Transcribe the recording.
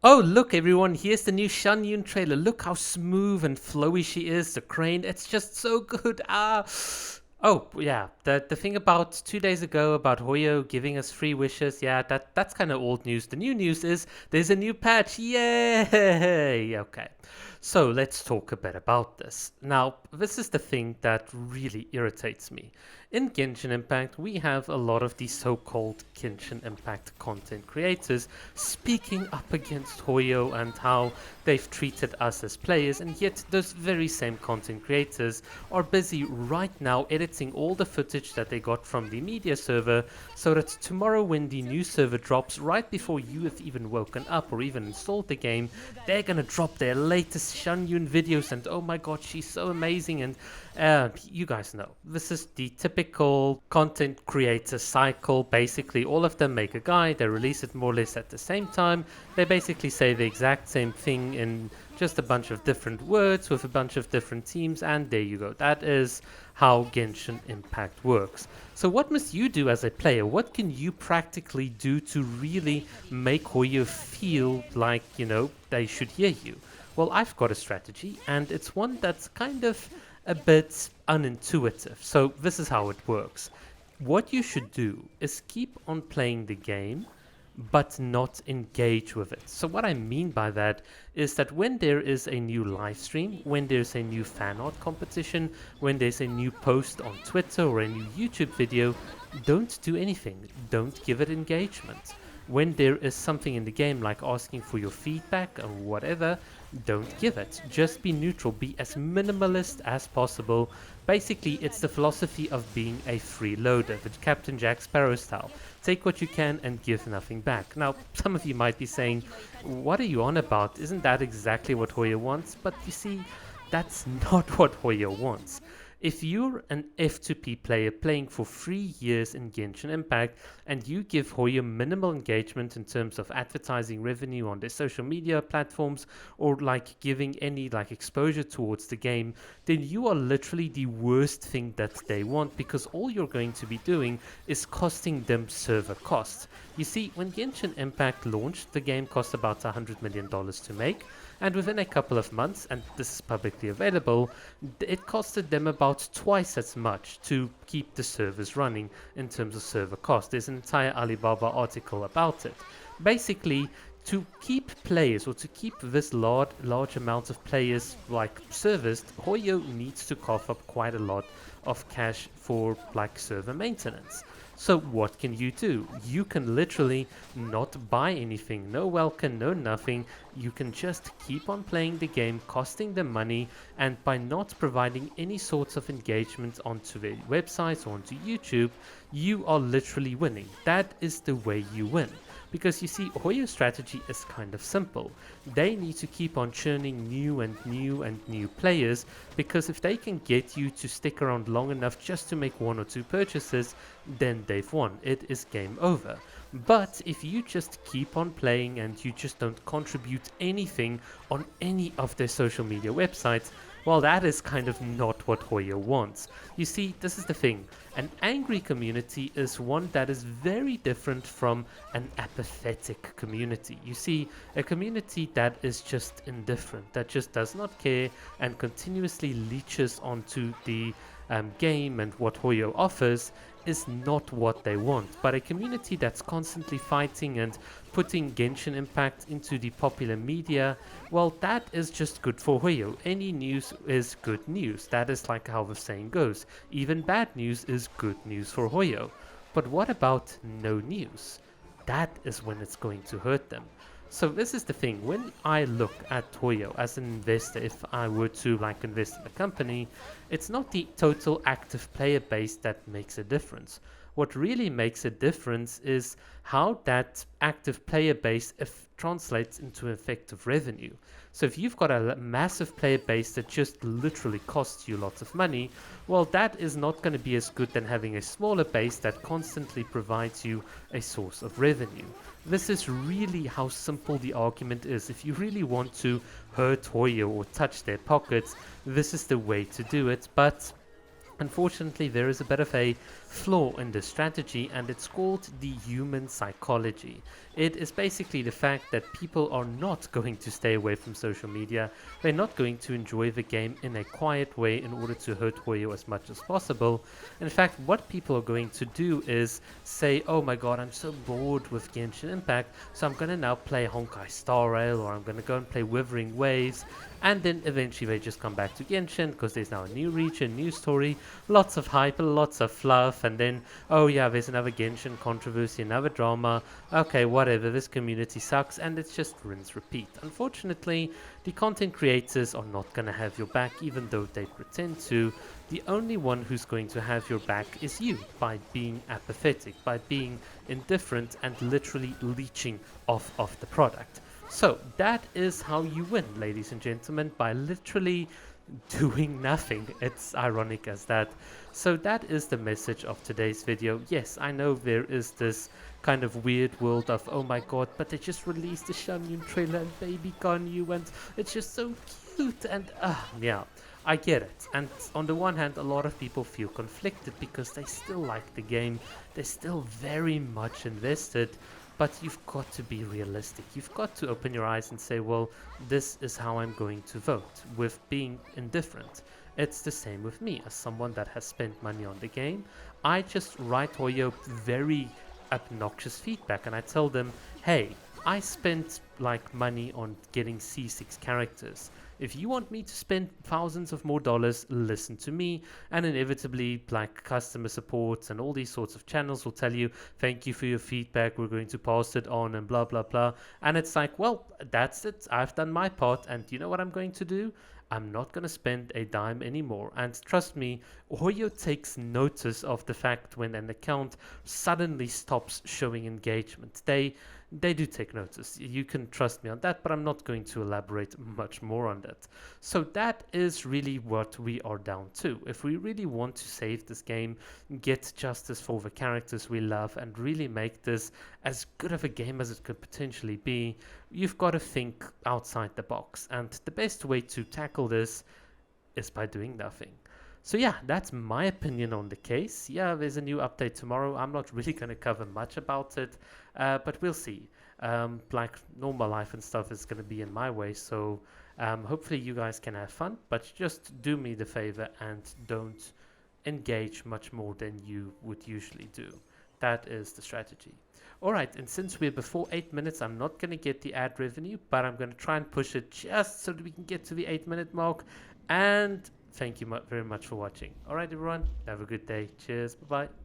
Oh, look, everyone, here's the new Shanyun trailer. Look how smooth and flowy she is. The crane, it's just so good. Ah. Oh, yeah. The thing about 2 days ago about Hoyo giving us free wishes, yeah, that's kind of old news. The new news is there's a new patch. Yay! Okay. So let's talk a bit about this. Now, this is the thing that really irritates me. In Genshin Impact, we have a lot of these so-called Genshin Impact content creators speaking up against Hoyo and how they've treated us as players, and yet those very same content creators are busy right now editing all the footage that they got from the media server so that tomorrow when the new server drops, right before you have even woken up or even installed the game, they're gonna drop their latest Shanyun videos and oh my god, she's so amazing. And you guys know, this is the typical content creator cycle. Basically, all of them make a guide, they release it more or less at the same time. They basically say the exact same thing in just a bunch of different words with a bunch of different teams, and there you go. That is how Genshin Impact works. So what must you do as a player? What can you practically do to really make Hoyo feel like, they should hear you? Well, I've got a strategy, and it's one that's kind of a bit unintuitive. So this is how it works. What you should do is keep on playing the game, but not engage with it. So what I mean by that is that when there is a new live stream, when there's a new fan art competition, when there's a new post on Twitter or a new YouTube video, don't do anything. Don't give it engagement. When there is something in the game like asking for your feedback or whatever, don't give it. Just be neutral, be as minimalist as possible. Basically, it's the philosophy of being a freeloader, the Captain Jack Sparrow style. Take what you can and give nothing back. Now, some of you might be saying, what are you on about? Isn't that exactly what Hoyo wants? But you see, that's not what Hoyo wants. If you're an F2P player playing for 3 years in Genshin Impact and you give Hoyo minimal engagement in terms of advertising revenue on their social media platforms or like giving any like exposure towards the game, then you are literally the worst thing that they want, because all you're going to be doing is costing them server costs. You see, when Genshin Impact launched, the game cost about $100 million to make, and within a couple of months, and this is publicly available, it costed them about twice as much to keep the servers running in terms of server cost. There's an entire Alibaba article about it. Basically, to keep players or to keep this large amount of players like serviced, Hoyo needs to cough up quite a lot of cash for like server maintenance. So what can you do? You can literally not buy anything, no welcome, no nothing. You can just keep on playing the game, costing them money, and by not providing any sorts of engagement onto their websites or onto YouTube, you are literally winning. That is the way you win. Because you see, Hoyo's strategy is kind of simple. They need to keep on churning new and new and new players, because if they can get you to stick around long enough just to make 1 or 2 purchases, then they've won. It is game over. But if you just keep on playing and you just don't contribute anything on any of their social media websites, well, that is kind of not what Hoyo wants. You see, this is the thing. An angry community is one that is very different from an apathetic community. You see, a community that is just indifferent, that just does not care and continuously leeches onto the game and what Hoyo offers, is not what they want. But a community that's constantly fighting and putting Genshin Impact into the popular media, well, that is just good for Hoyo. Any news is good news. That is like how the saying goes. Even bad news is good news for Hoyo. But what about no news? That is when it's going to hurt them. So this is the thing. When I look at Hoyo as an investor, if I were to like invest in a company, it's not the total active player base that makes a difference. What really makes a difference is how that active player base translates into effective revenue. So if you've got a massive player base that just literally costs you lots of money, well, that is not going to be as good than having a smaller base that constantly provides you a source of revenue. This is really how simple the argument is. If you really want to hurt Hoyo or touch their pockets, this is the way to do it. But unfortunately, there is a bit of a flaw in this strategy, and it's called the human psychology. It is basically the fact that people are not going to stay away from social media. They're not going to enjoy the game in a quiet way in order to hurt Hoyo as much as possible. In fact, what people are going to do is say, oh my god, I'm so bored with Genshin Impact, so I'm going to now play Honkai Star Rail, or I'm going to go and play Withering Waves, and then eventually they just come back to Genshin because there's now a new region, new story, lots of hype, lots of fluff, and then, oh yeah, there's another Genshin controversy, another drama, okay, whatever, this community sucks, and it's just rinse repeat. Unfortunately, the content creators are not going to have your back, even though they pretend to. The only one who's going to have your back is you, by being apathetic, by being indifferent, and literally leeching off of the product. So that is how you win, ladies and gentlemen, by literally doing nothing. It's ironic as that. So that is the message of today's video. Yes, I know there is this kind of weird world of, oh my god, but they just released the Shangyun trailer and baby Ganyu, and it's just so cute, and yeah, I get it. And on the one hand, a lot of people feel conflicted because they still like the game, they're still very much invested. But you've got to be realistic. You've got to open your eyes and say, well, this is how I'm going to vote, with being indifferent. It's the same with me, as someone that has spent money on the game. I just write Hoyo very obnoxious feedback, and I tell them, hey, I spent like money on getting C6 characters. If you want me to spend thousands of more dollars, listen to me. And inevitably, like customer support and all these sorts of channels will tell you, thank you for your feedback, we're going to pass it on and blah blah blah. And it's like, well, that's it, I've done my part, and you know what I'm going to do? I'm not going to spend a dime anymore. And trust me, Hoyo takes notice of the fact when an account suddenly stops showing engagement. They do take notice. You can trust me on that, but I'm not going to elaborate much more on that. So that is really what we are down to. If we really want to save this game, get justice for the characters we love, and really make this as good of a game as it could potentially be, you've got to think outside the box. And the best way to tackle this is by doing nothing. So yeah, that's my opinion on the case. Yeah, there's a new update tomorrow. I'm not really going to cover much about it, but we'll see. Like normal life and stuff is going to be in my way, so hopefully you guys can have fun, but just do me the favor and don't engage much more than you would usually do. That is the strategy. Alright, and since we're before 8 minutes, I'm not going to get the ad revenue, but I'm going to try and push it just so that we can get to the 8-minute mark. And thank you very much for watching. Alright everyone, have a good day. Cheers, bye bye.